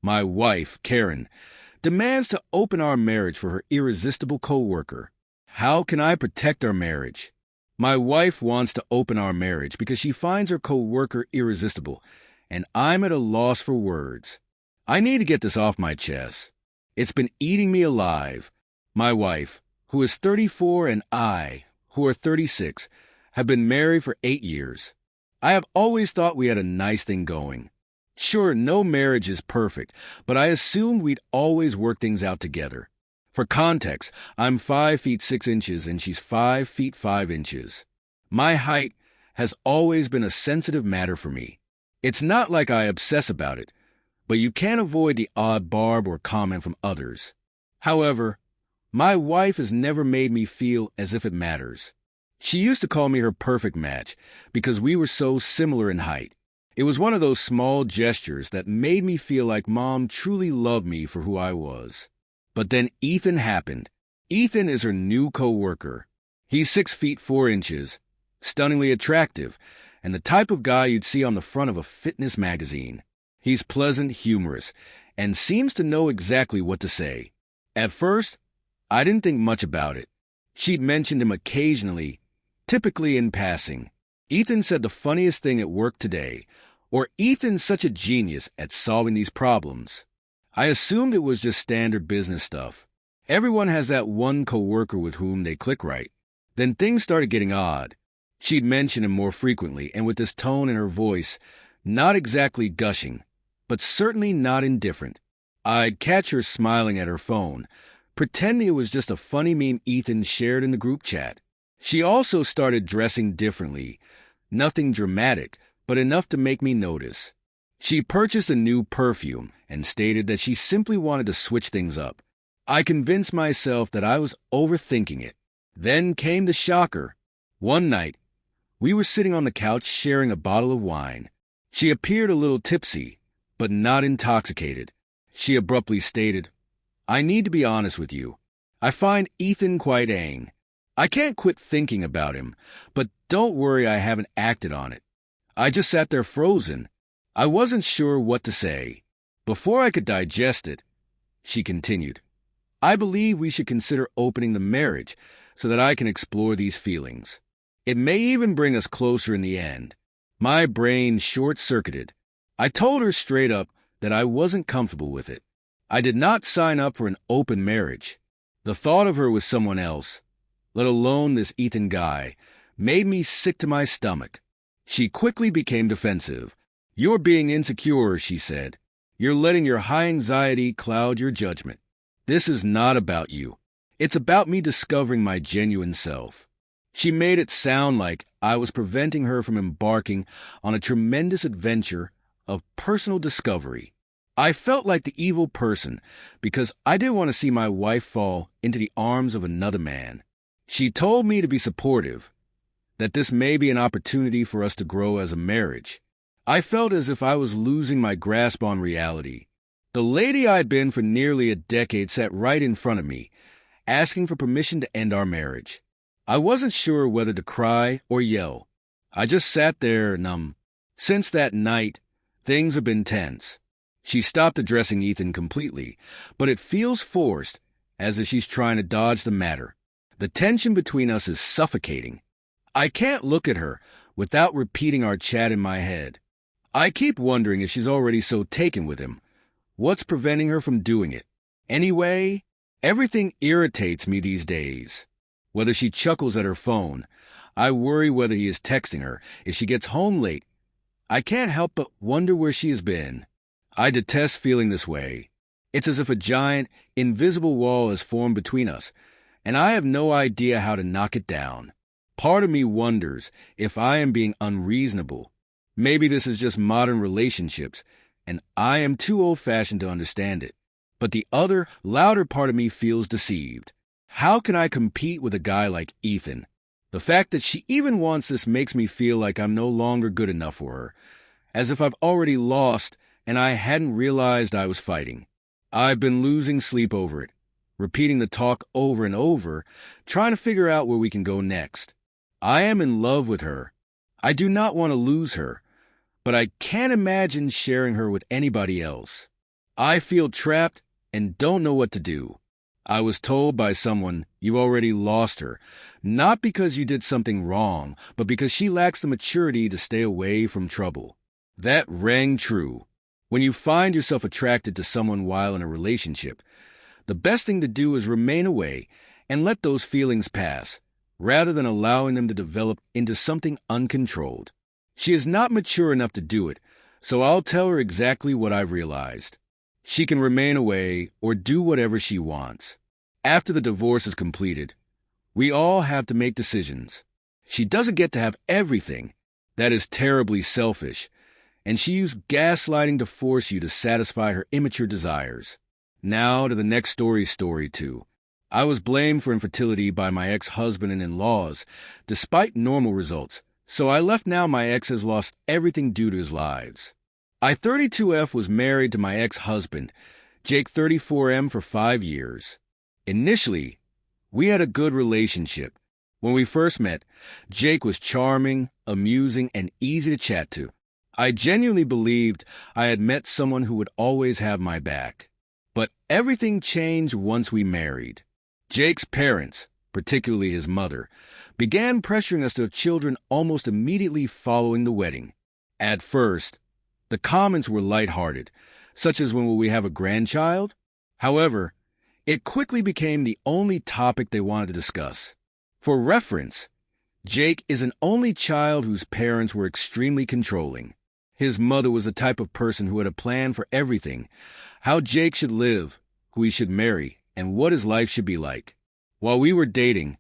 My wife, Karen, demands to open our marriage for her irresistible coworker. How can I protect our marriage? My wife wants to open our marriage because she finds her coworker irresistible, and I'm at a loss for words. I need to get this off my chest. It's been eating me alive. My wife, who is 34, and I, who are 36, have been married for 8 years. I have always thought we had a nice thing going. Sure, no marriage is perfect, but I assumed we'd always work things out together. For context, I'm 5 feet 6 inches and she's 5 feet 5 inches. My height has always been a sensitive matter for me. It's not like I obsess about it, but you can't avoid the odd barb or comment from others. However, my wife has never made me feel as if it matters. She used to call me her perfect match because we were so similar in height. It was one of those small gestures that made me feel like Mom truly loved me for who I was. But then Ethan happened. Ethan is her new coworker. He's 6 feet 4 inches, stunningly attractive, and the type of guy you'd see on the front of a fitness magazine. He's pleasant, humorous, and seems to know exactly what to say. At first, I didn't think much about it. She'd mentioned him occasionally, typically in passing. Ethan said the funniest thing at work today, or Ethan's such a genius at solving these problems. I assumed it was just standard business stuff. Everyone has that one coworker with whom they click right. Then things started getting odd. She'd mention him more frequently and with this tone in her voice, not exactly gushing, but certainly not indifferent. I'd catch her smiling at her phone, pretending it was just a funny meme Ethan shared in the group chat. She also started dressing differently, nothing dramatic, but enough to make me notice. She purchased a new perfume and stated that she simply wanted to switch things up. I convinced myself that I was overthinking it. Then came the shocker. One night, we were sitting on the couch sharing a bottle of wine. She appeared a little tipsy, but not intoxicated. She abruptly stated, "I need to be honest with you. I find Ethan quite ang. I can't quit thinking about him, but don't worry, I haven't acted on it." I just sat there frozen. I wasn't sure what to say. Before I could digest it, she continued, "I believe we should consider opening the marriage so that I can explore these feelings. It may even bring us closer in the end." My brain short-circuited. I told her straight up that I wasn't comfortable with it. I did not sign up for an open marriage. The thought of her with someone else, let alone this Ethan guy, made me sick to my stomach. She quickly became defensive. "You're being insecure," she said. "You're letting your high anxiety cloud your judgment. This is not about you. It's about me discovering my genuine self." She made it sound like I was preventing her from embarking on a tremendous adventure of personal discovery. I felt like the evil person because I didn't want to see my wife fall into the arms of another man. She told me to be supportive, that this may be an opportunity for us to grow as a marriage. I felt as if I was losing my grasp on reality. The lady I'd been for nearly a decade sat right in front of me, asking for permission to end our marriage. I wasn't sure whether to cry or yell. I just sat there numb. Since that night, things have been tense. She stopped addressing Ethan completely, but it feels forced, as if she's trying to dodge the matter. The tension between us is suffocating. I can't look at her without repeating our chat in my head. I keep wondering if she's already so taken with him. What's preventing her from doing it? Anyway, everything irritates me these days. Whether she chuckles at her phone, I worry whether he is texting her. If she gets home late, I can't help but wonder where she has been. I detest feeling this way. It's as if a giant, invisible wall has formed between us, and I have no idea how to knock it down. Part of me wonders if I am being unreasonable. Maybe this is just modern relationships, and I am too old-fashioned to understand it. But the other, louder part of me feels deceived. How can I compete with a guy like Ethan? The fact that she even wants this makes me feel like I'm no longer good enough for her, as if I've already lost and I hadn't realized I was fighting. I've been losing sleep over it, repeating the talk over and over, trying to figure out where we can go next. I am in love with her. I do not want to lose her, but I can't imagine sharing her with anybody else. I feel trapped and don't know what to do. I was told by someone, "You already lost her," not because you did something wrong, but because she lacks the maturity to stay away from trouble. That rang true. When you find yourself attracted to someone while in a relationship, the best thing to do is remain away and let those feelings pass, rather than allowing them to develop into something uncontrolled. She is not mature enough to do it, so I'll tell her exactly what I've realized. She can remain away or do whatever she wants. After the divorce is completed, we all have to make decisions. She doesn't get to have everything. That is terribly selfish. And she used gaslighting to force you to satisfy her immature desires. Now to the next story 2. I was blamed for infertility by my ex-husband and in-laws, despite normal results. So I left. Now my ex has lost everything due to his lives. I-32F was married to my ex-husband, Jake 34M, for 5 years. Initially, we had a good relationship. When we first met, Jake was charming, amusing, and easy to chat to. I genuinely believed I had met someone who would always have my back. But everything changed once we married. Jake's parents, particularly his mother, began pressuring us to have children almost immediately following the wedding. At first, the comments were lighthearted, such as, "When will we have a grandchild?" However, it quickly became the only topic they wanted to discuss. For reference, Jake is an only child whose parents were extremely controlling. His mother was the type of person who had a plan for everything: how Jake should live, who he should marry, and what his life should be like. While we were dating,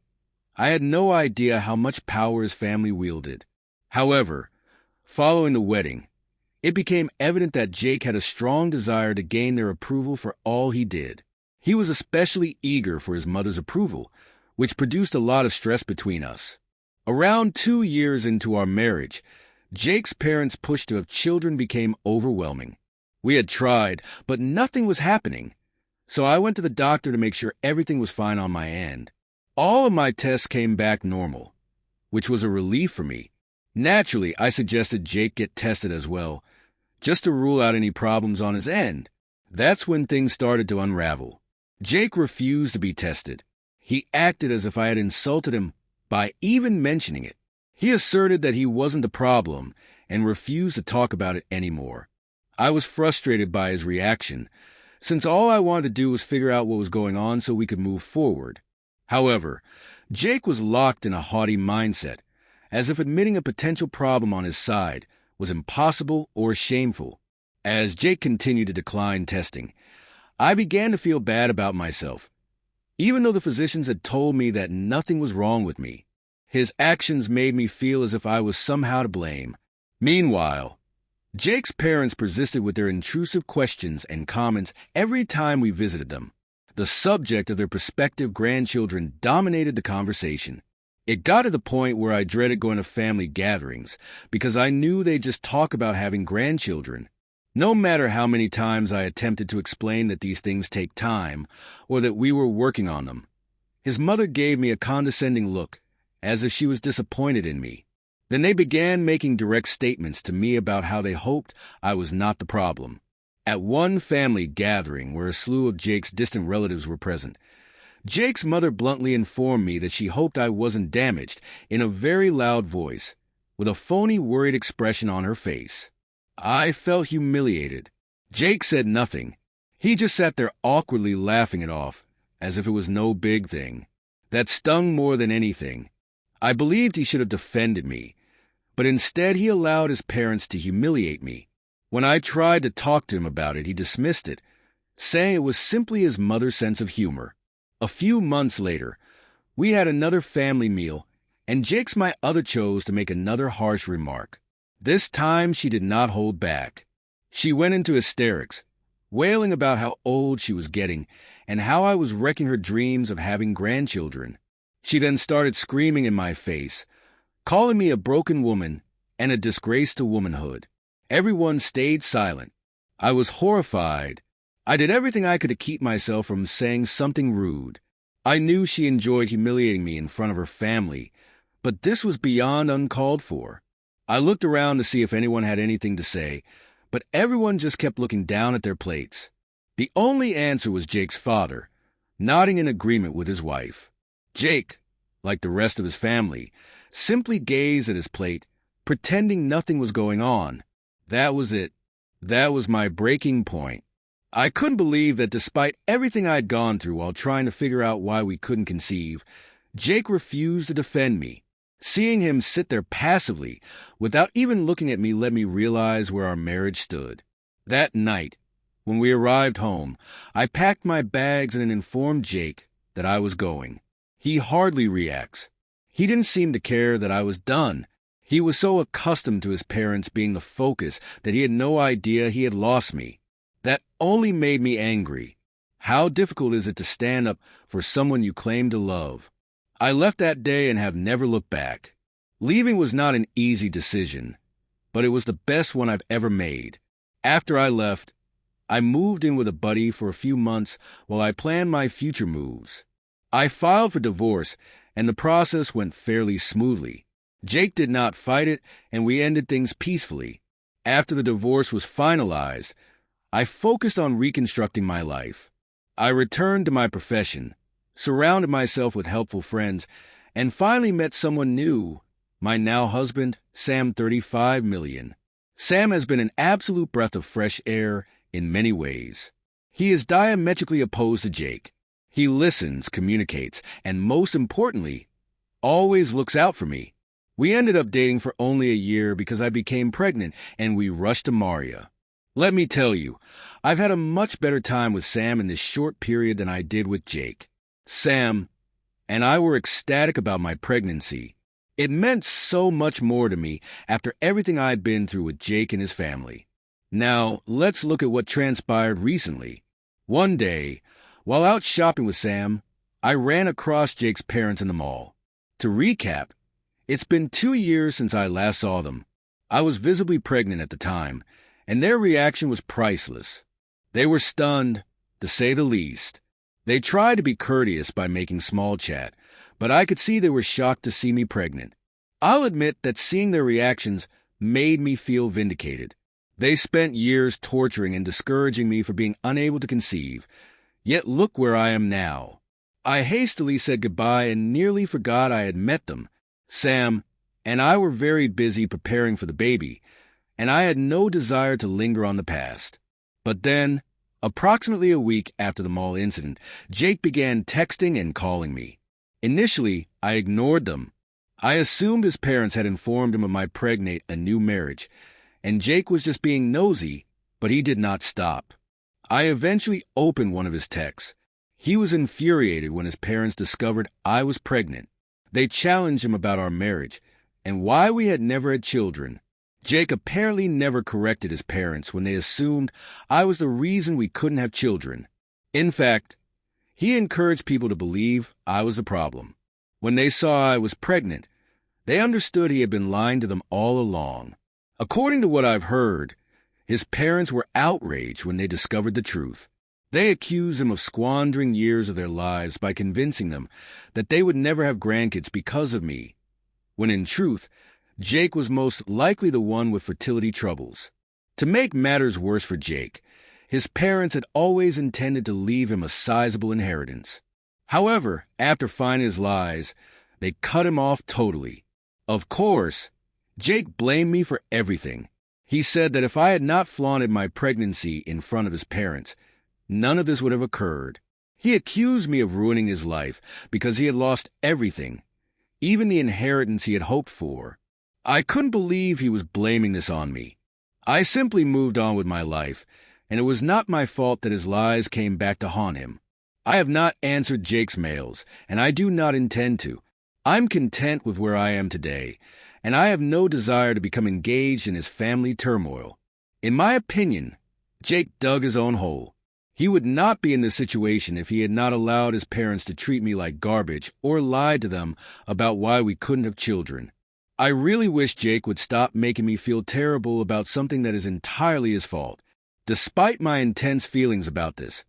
I had no idea how much power his family wielded. However, following the wedding, it became evident that Jake had a strong desire to gain their approval for all he did. He was especially eager for his mother's approval, which produced a lot of stress between us. Around 2 years into our marriage, Jake's parents' push to have children became overwhelming. We had tried, but nothing was happening. So I went to the doctor to make sure everything was fine on my end. All of my tests came back normal, which was a relief for me. Naturally, I suggested Jake get tested as well, just to rule out any problems on his end. That's when things started to unravel. Jake refused to be tested. He acted as if I had insulted him by even mentioning it. He asserted that he wasn't the problem and refused to talk about it anymore. I was frustrated by his reaction, since all I wanted to do was figure out what was going on so we could move forward. However, Jake was locked in a haughty mindset, as if admitting a potential problem on his side was impossible or shameful. As Jake continued to decline testing, I began to feel bad about myself, even though the physicians had told me that nothing was wrong with me. His actions made me feel as if I was somehow to blame. Meanwhile, Jake's parents persisted with their intrusive questions and comments every time we visited them. The subject of their prospective grandchildren dominated the conversation. It got to the point where I dreaded going to family gatherings because I knew they'd just talk about having grandchildren. No matter how many times I attempted to explain that these things take time or that we were working on them, his mother gave me a condescending look, as if she was disappointed in me. Then they began making direct statements to me about how they hoped I was not the problem. At one family gathering where a slew of Jake's distant relatives were present, Jake's mother bluntly informed me that she hoped I wasn't damaged in a very loud voice, with a phony, worried expression on her face. I felt humiliated. Jake said nothing. He just sat there awkwardly laughing it off, as if it was no big thing. That stung more than anything. I believed he should have defended me, but instead he allowed his parents to humiliate me. When I tried to talk to him about it, he dismissed it, saying it was simply his mother's sense of humor. A few months later, we had another family meal, and Jake's my other chose to make another harsh remark. This time she did not hold back. She went into hysterics, wailing about how old she was getting and how I was wrecking her dreams of having grandchildren. She then started screaming in my face, calling me a broken woman and a disgrace to womanhood. Everyone stayed silent. I was horrified. I did everything I could to keep myself from saying something rude. I knew she enjoyed humiliating me in front of her family, but this was beyond uncalled for. I looked around to see if anyone had anything to say, but everyone just kept looking down at their plates. The only answer was Jake's father, nodding in agreement with his wife. Jake, like the rest of his family, simply gazed at his plate, pretending nothing was going on. That was it. That was my breaking point. I couldn't believe that despite everything I'd gone through while trying to figure out why we couldn't conceive, Jake refused to defend me. Seeing him sit there passively, without even looking at me, let me realize where our marriage stood. That night, when we arrived home, I packed my bags and informed Jake that I was going. He hardly reacts. He didn't seem to care that I was done. He was so accustomed to his parents being the focus that he had no idea he had lost me. That only made me angry. How difficult is it to stand up for someone you claim to love? I left that day and have never looked back. Leaving was not an easy decision, but it was the best one I've ever made. After I left, I moved in with a buddy for a few months while I planned my future moves. I filed for divorce, and the process went fairly smoothly. Jake did not fight it, and we ended things peacefully. After the divorce was finalized, I focused on reconstructing my life. I returned to my profession, surrounded myself with helpful friends, and finally met someone new, my now husband, Sam 35 million. Sam has been an absolute breath of fresh air in many ways. He is diametrically opposed to Jake. He listens, communicates, and most importantly, always looks out for me. We ended up dating for only a year because I became pregnant and we rushed to Maria. Let me tell you, I've had a much better time with Sam in this short period than I did with Jake. Sam and I were ecstatic about my pregnancy. It meant so much more to me after everything I'd been through with Jake and his family. Now, let's look at what transpired recently. One day, while out shopping with Sam, I ran across Jake's parents in the mall. To recap, it's been 2 years since I last saw them. I was visibly pregnant at the time, and their reaction was priceless. They were stunned, to say the least. They tried to be courteous by making small chat, but I could see they were shocked to see me pregnant. I'll admit that seeing their reactions made me feel vindicated. They spent years torturing and discouraging me for being unable to conceive, yet look where I am now. I hastily said goodbye and nearly forgot I had met them. Sam and I were very busy preparing for the baby, and I had no desire to linger on the past. But then, approximately a week after the mall incident, Jake began texting and calling me. Initially, I ignored them. I assumed his parents had informed him of my pregnant and new marriage, and Jake was just being nosy, but he did not stop. I eventually opened one of his texts. He was infuriated when his parents discovered I was pregnant. They challenged him about our marriage and why we had never had children. Jake apparently never corrected his parents when they assumed I was the reason we couldn't have children. In fact, he encouraged people to believe I was the problem. When they saw I was pregnant, they understood he had been lying to them all along. According to what I've heard, his parents were outraged when they discovered the truth. They accused him of squandering years of their lives by convincing them that they would never have grandkids because of me, when in truth, Jake was most likely the one with fertility troubles. To make matters worse for Jake, his parents had always intended to leave him a sizable inheritance. However, after finding his lies, they cut him off totally. Of course, Jake blamed me for everything. He said that if I had not flaunted my pregnancy in front of his parents, none of this would have occurred. He accused me of ruining his life because he had lost everything, even the inheritance he had hoped for. I couldn't believe he was blaming this on me. I simply moved on with my life, and it was not my fault that his lies came back to haunt him. I have not answered Jake's mails, and I do not intend to. I'm content with where I am today, and I have no desire to become engaged in his family turmoil. In my opinion, Jake dug his own hole. He would not be in this situation if he had not allowed his parents to treat me like garbage or lied to them about why we couldn't have children. I really wish Jake would stop making me feel terrible about something that is entirely his fault. Despite my intense feelings about this,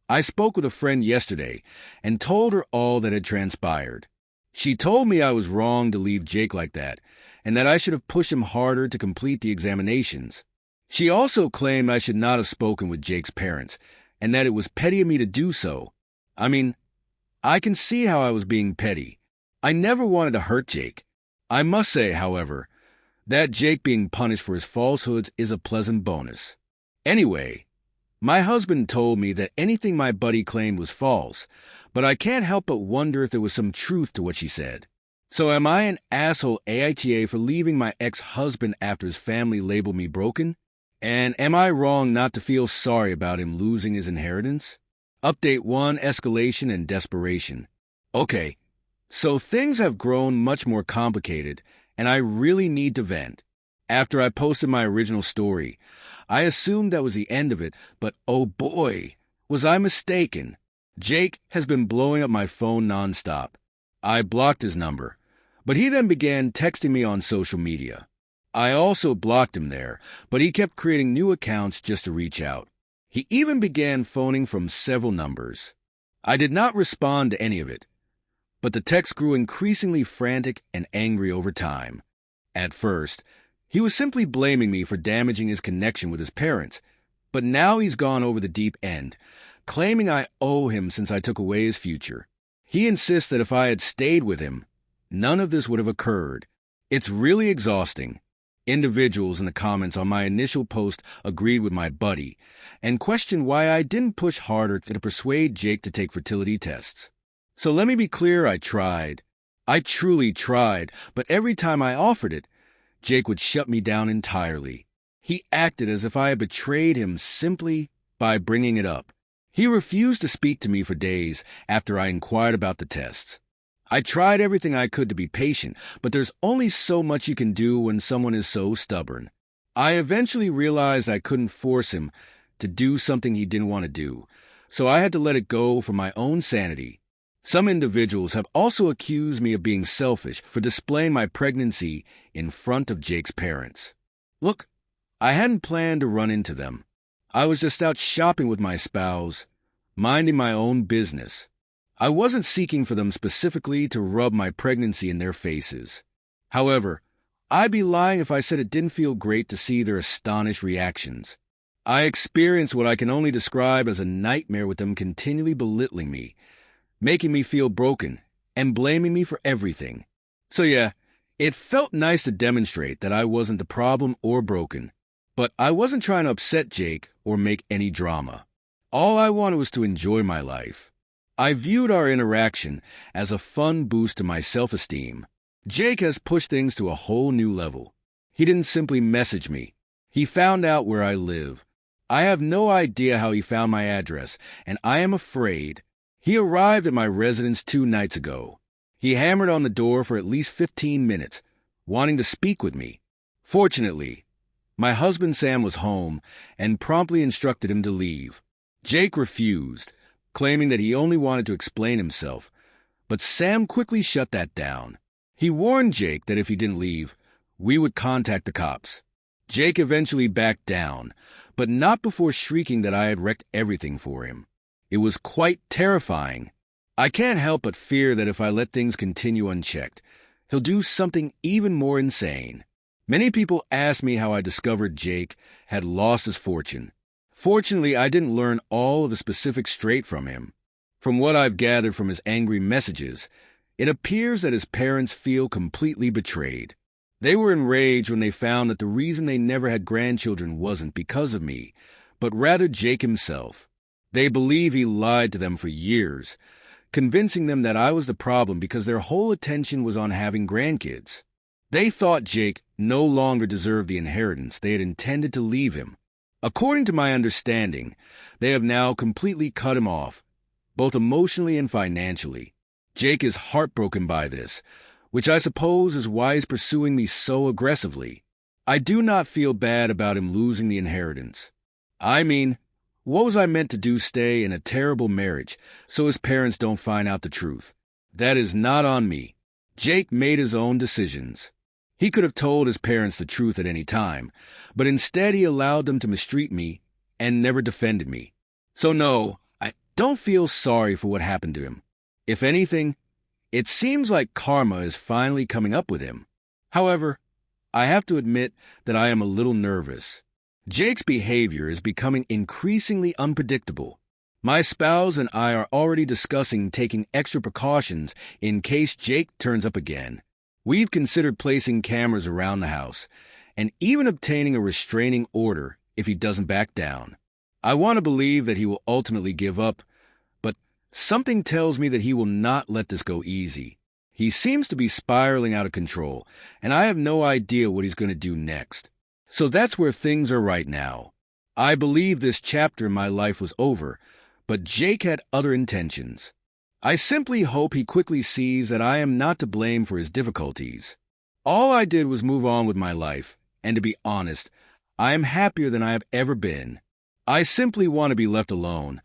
I spoke with a friend yesterday and told her all that had transpired. She told me I was wrong to leave Jake like that, and that I should have pushed him harder to complete the examinations. She also claimed I should not have spoken with Jake's parents, and that it was petty of me to do so. I mean, I can see how I was being petty. I never wanted to hurt Jake. I must say, however, that Jake being punished for his falsehoods is a pleasant bonus. Anyway, my husband told me that anything my buddy claimed was false, but I can't help but wonder if there was some truth to what she said. So am I an asshole AITA for leaving my ex-husband after his family labeled me broken? And am I wrong not to feel sorry about him losing his inheritance? Update 1, Escalation and Desperation. Okay, so things have grown much more complicated, and I really need to vent. After I posted my original story, I assumed that was the end of it, but oh boy, was I mistaken. Jake has been blowing up my phone nonstop. I blocked his number, but he then began texting me on social media. I also blocked him there, but he kept creating new accounts just to reach out. He even began phoning from several numbers. I did not respond to any of it, but the text grew increasingly frantic and angry over time. At first, he was simply blaming me for damaging his connection with his parents, but now he's gone over the deep end, claiming I owe him since I took away his future. He insists that if I had stayed with him, none of this would have occurred. It's really exhausting. Individuals in the comments on my initial post agreed with my buddy and questioned why I didn't push harder to persuade Jake to take fertility tests. So let me be clear, I tried. I truly tried, but every time I offered it, Jake would shut me down entirely. He acted as if I had betrayed him simply by bringing it up. He refused to speak to me for days after I inquired about the tests. I tried everything I could to be patient, but there's only so much you can do when someone is so stubborn. I eventually realized I couldn't force him to do something he didn't want to do, so I had to let it go for my own sanity. Some individuals have also accused me of being selfish for displaying my pregnancy in front of Jake's parents. Look, I hadn't planned to run into them. I was just out shopping with my spouse, minding my own business. I wasn't seeking for them specifically to rub my pregnancy in their faces. However, I'd be lying if I said it didn't feel great to see their astonished reactions. I experienced what I can only describe as a nightmare with them continually belittling me, making me feel broken, and blaming me for everything. So yeah, it felt nice to demonstrate that I wasn't the problem or broken, but I wasn't trying to upset Jake or make any drama. All I wanted was to enjoy my life. I viewed our interaction as a fun boost to my self-esteem. Jake has pushed things to a whole new level. He didn't simply message me. He found out where I live. I have no idea how he found my address, and I am afraid. He arrived at my residence 2 nights ago. He hammered on the door for at least 15 minutes, wanting to speak with me. Fortunately, my husband Sam was home and promptly instructed him to leave. Jake refused, claiming that he only wanted to explain himself, but Sam quickly shut that down. He warned Jake that if he didn't leave, we would contact the cops. Jake eventually backed down, but not before shrieking that I had wrecked everything for him. It was quite terrifying. I can't help but fear that if I let things continue unchecked, he'll do something even more insane. Many people ask me how I discovered Jake had lost his fortune. Fortunately, I didn't learn all of the specifics straight from him. From what I've gathered from his angry messages, it appears that his parents feel completely betrayed. They were enraged when they found that the reason they never had grandchildren wasn't because of me, but rather Jake himself. They believe he lied to them for years, convincing them that I was the problem because their whole attention was on having grandkids. They thought Jake no longer deserved the inheritance they had intended to leave him. According to my understanding, they have now completely cut him off, both emotionally and financially. Jake is heartbroken by this, which I suppose is why he's pursuing me so aggressively. I do not feel bad about him losing the inheritance. I mean, what was I meant to do, stay in a terrible marriage so his parents don't find out the truth? That is not on me. Jake made his own decisions. He could have told his parents the truth at any time, but instead he allowed them to mistreat me and never defended me. So no, I don't feel sorry for what happened to him. If anything, it seems like karma is finally coming up with him. However, I have to admit that I am a little nervous. Jake's behavior is becoming increasingly unpredictable. My spouse and I are already discussing taking extra precautions in case Jake turns up again. We've considered placing cameras around the house and even obtaining a restraining order if he doesn't back down. I want to believe that he will ultimately give up, but something tells me that he will not let this go easy. He seems to be spiraling out of control, and I have no idea what he's going to do next. So that's where things are right now. I believe this chapter in my life was over, but Jake had other intentions. I simply hope he quickly sees that I am not to blame for his difficulties. All I did was move on with my life, and to be honest, I am happier than I have ever been. I simply want to be left alone,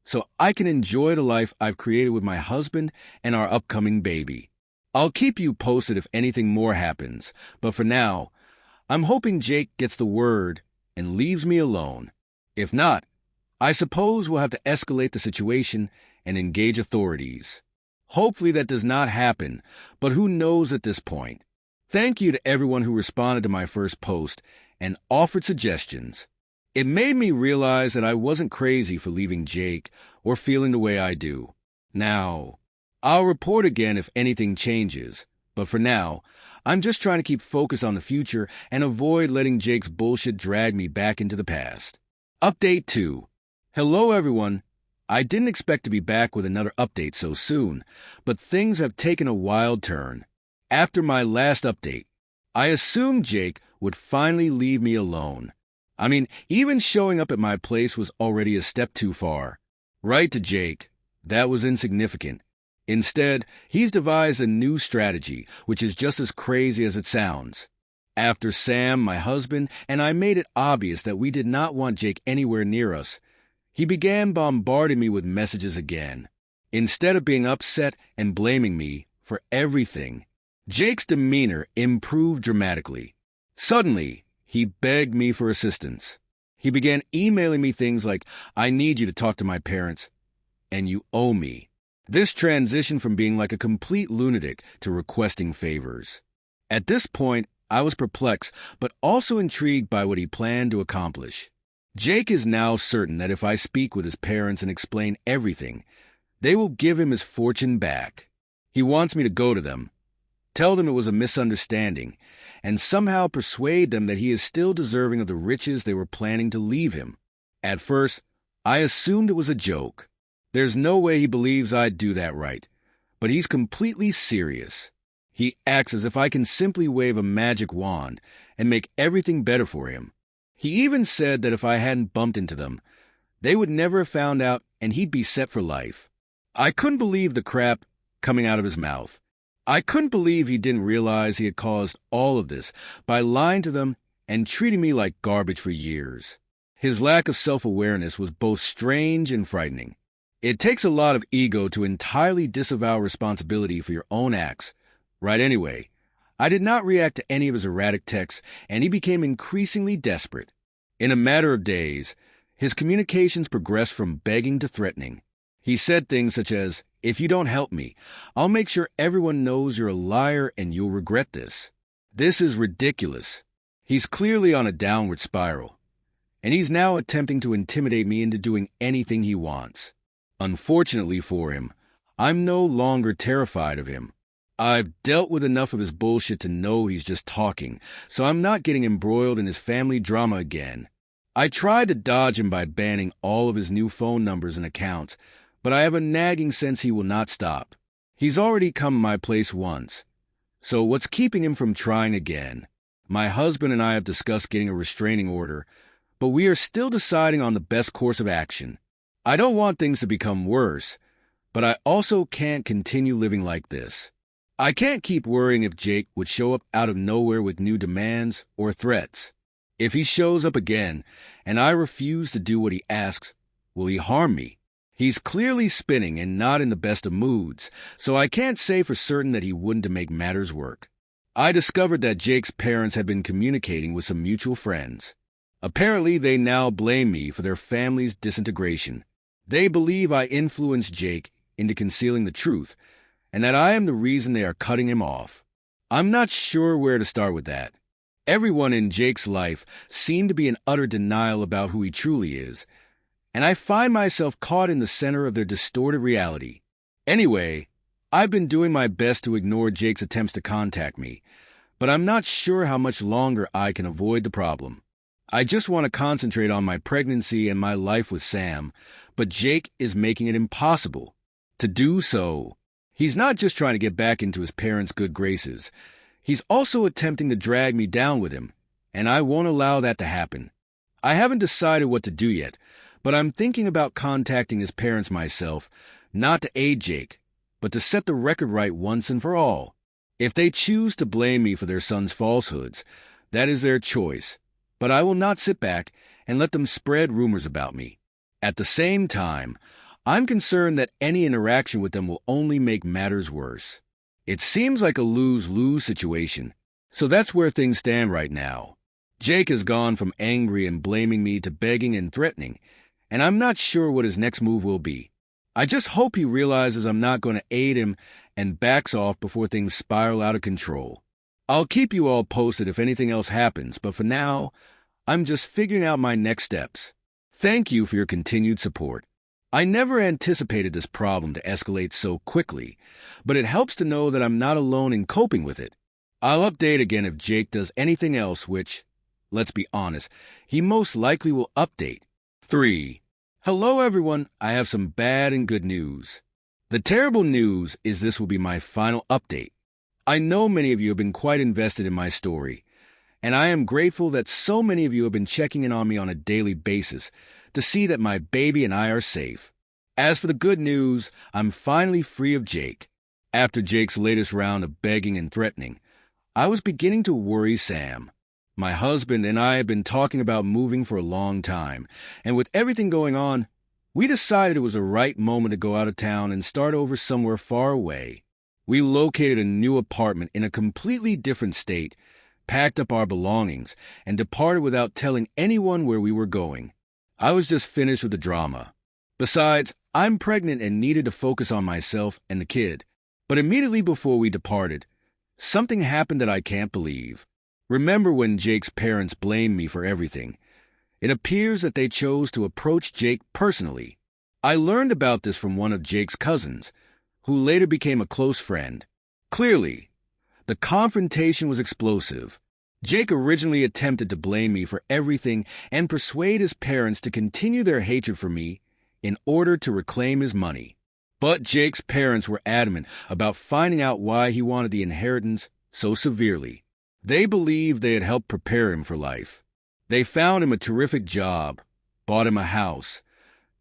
so I can enjoy the life I've created with my husband and our upcoming baby. I'll keep you posted if anything more happens, but for now, I'm hoping Jake gets the word and leaves me alone. If not, I suppose we'll have to escalate the situation and engage authorities. Hopefully that does not happen, but who knows at this point. Thank you to everyone who responded to my first post and offered suggestions. It made me realize that I wasn't crazy for leaving Jake or feeling the way I do. Now, I'll report again if anything changes, but for now, I'm just trying to keep focus on the future and avoid letting Jake's bullshit drag me back into the past. Update 2. Hello everyone. I didn't expect to be back with another update so soon, but things have taken a wild turn. After my last update, I assumed Jake would finally leave me alone. I mean, even showing up at my place was already a step too far. Right to Jake, that was insignificant. Instead, he's devised a new strategy, which is just as crazy as it sounds. After Sam, my husband, and I made it obvious that we did not want Jake anywhere near us, he began bombarding me with messages again. Instead of being upset and blaming me for everything, Jake's demeanor improved dramatically. Suddenly, he begged me for assistance. He began emailing me things like, "I need you to talk to my parents," and "you owe me." This transitioned from being like a complete lunatic to requesting favors. At this point, I was perplexed, but also intrigued by what he planned to accomplish. Jake is now certain that if I speak with his parents and explain everything, they will give him his fortune back. He wants me to go to them, tell them it was a misunderstanding, and somehow persuade them that he is still deserving of the riches they were planning to leave him. At first, I assumed it was a joke. There's no way he believes I'd do that right, but he's completely serious. He acts as if I can simply wave a magic wand and make everything better for him. He even said that if I hadn't bumped into them, they would never have found out and he'd be set for life. I couldn't believe the crap coming out of his mouth. I couldn't believe he didn't realize he had caused all of this by lying to them and treating me like garbage for years. His lack of self-awareness was both strange and frightening. It takes a lot of ego to entirely disavow responsibility for your own acts. Right anyway, I did not react to any of his erratic texts, and he became increasingly desperate. In a matter of days, his communications progressed from begging to threatening. He said things such as, "If you don't help me, I'll make sure everyone knows you're a liar and you'll regret this." This is ridiculous. He's clearly on a downward spiral, and he's now attempting to intimidate me into doing anything he wants. Unfortunately for him, I'm no longer terrified of him. I've dealt with enough of his bullshit to know he's just talking, so I'm not getting embroiled in his family drama again. I tried to dodge him by banning all of his new phone numbers and accounts, but I have a nagging sense he will not stop. He's already come to my place once, so what's keeping him from trying again? My husband and I have discussed getting a restraining order, but we are still deciding on the best course of action. I don't want things to become worse, but I also can't continue living like this. I can't keep worrying if Jake would show up out of nowhere with new demands or threats. If he shows up again, and I refuse to do what he asks, will he harm me? He's clearly spinning and not in the best of moods, so I can't say for certain that he wouldn't to make matters work. I discovered that Jake's parents had been communicating with some mutual friends. Apparently, they now blame me for their family's disintegration. They believe I influenced Jake into concealing the truth, and that I am the reason they are cutting him off. I'm not sure where to start with that. Everyone in Jake's life seemed to be in utter denial about who he truly is, and I find myself caught in the center of their distorted reality. Anyway, I've been doing my best to ignore Jake's attempts to contact me, but I'm not sure how much longer I can avoid the problem. I just want to concentrate on my pregnancy and my life with Sam, but Jake is making it impossible to do so. He's not just trying to get back into his parents' good graces. He's also attempting to drag me down with him, and I won't allow that to happen. I haven't decided what to do yet, but I'm thinking about contacting his parents myself, not to aid Jake, but to set the record right once and for all. If they choose to blame me for their son's falsehoods, that is their choice, but I will not sit back and let them spread rumors about me. At the same time, I'm concerned that any interaction with them will only make matters worse. It seems like a lose-lose situation, so that's where things stand right now. Jake has gone from angry and blaming me to begging and threatening, and I'm not sure what his next move will be. I just hope he realizes I'm not going to aid him and backs off before things spiral out of control. I'll keep you all posted if anything else happens, but for now, I'm just figuring out my next steps. Thank you for your continued support. I never anticipated this problem to escalate so quickly, but it helps to know that I'm not alone in coping with it. I'll update again if Jake does anything else, which, let's be honest, he most likely will update. 3. Hello everyone, I have some bad and good news. The terrible news is this will be my final update. I know many of you have been quite invested in my story, and I am grateful that so many of you have been checking in on me on a daily basis to see that my baby and I are safe. As for the good news, I'm finally free of Jake. After Jake's latest round of begging and threatening, I was beginning to worry Sam. My husband and I had been talking about moving for a long time, and with everything going on, we decided it was the right moment to go out of town and start over somewhere far away. We located a new apartment in a completely different state, packed up our belongings, and departed without telling anyone where we were going. I was just finished with the drama. Besides, I'm pregnant and needed to focus on myself and the kid. But immediately before we departed, something happened that I can't believe. Remember when Jake's parents blamed me for everything? It appears that they chose to approach Jake personally. I learned about this from one of Jake's cousins, who later became a close friend. Clearly, the confrontation was explosive. Jake originally attempted to blame me for everything and persuade his parents to continue their hatred for me in order to reclaim his money. But Jake's parents were adamant about finding out why he wanted the inheritance so severely. They believed they had helped prepare him for life. They found him a terrific job, bought him a house,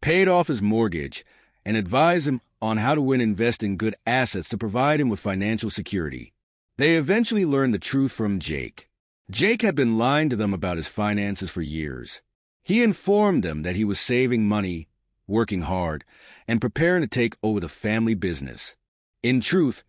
paid off his mortgage, and advised him on how to invest in good assets to provide him with financial security. They eventually learned the truth from Jake. Jake had been lying to them about his finances for years. He informed them that he was saving money, working hard, and preparing to take over the family business. In truth,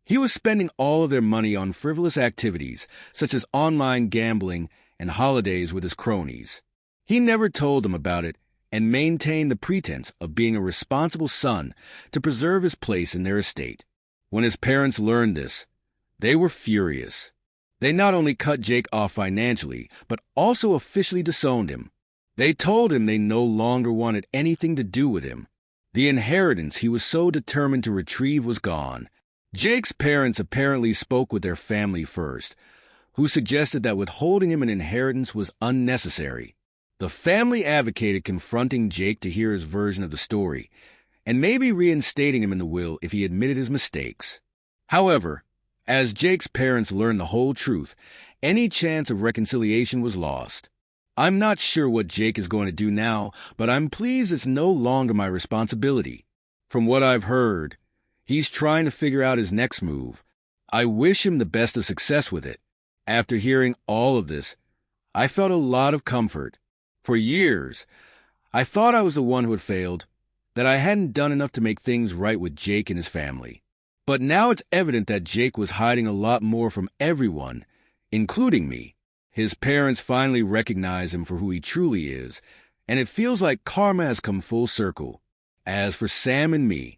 he was spending all of their money on frivolous activities, such as online gambling and holidays with his cronies. He never told them about it and maintained the pretense of being a responsible son to preserve his place in their estate. When his parents learned this, they were furious. They not only cut Jake off financially, but also officially disowned him. They told him they no longer wanted anything to do with him. The inheritance he was so determined to retrieve was gone. Jake's parents apparently spoke with their family first, who suggested that withholding him an inheritance was unnecessary. The family advocated confronting Jake to hear his version of the story, and maybe reinstating him in the will if he admitted his mistakes. However, as Jake's parents learned the whole truth, any chance of reconciliation was lost. I'm not sure what Jake is going to do now, but I'm pleased it's no longer my responsibility. From what I've heard, he's trying to figure out his next move. I wish him the best of success with it. After hearing all of this, I felt a lot of comfort. For years, I thought I was the one who had failed, that I hadn't done enough to make things right with Jake and his family. But now it's evident that Jake was hiding a lot more from everyone, including me. His parents finally recognize him for who he truly is, and it feels like karma has come full circle. As for Sam and me,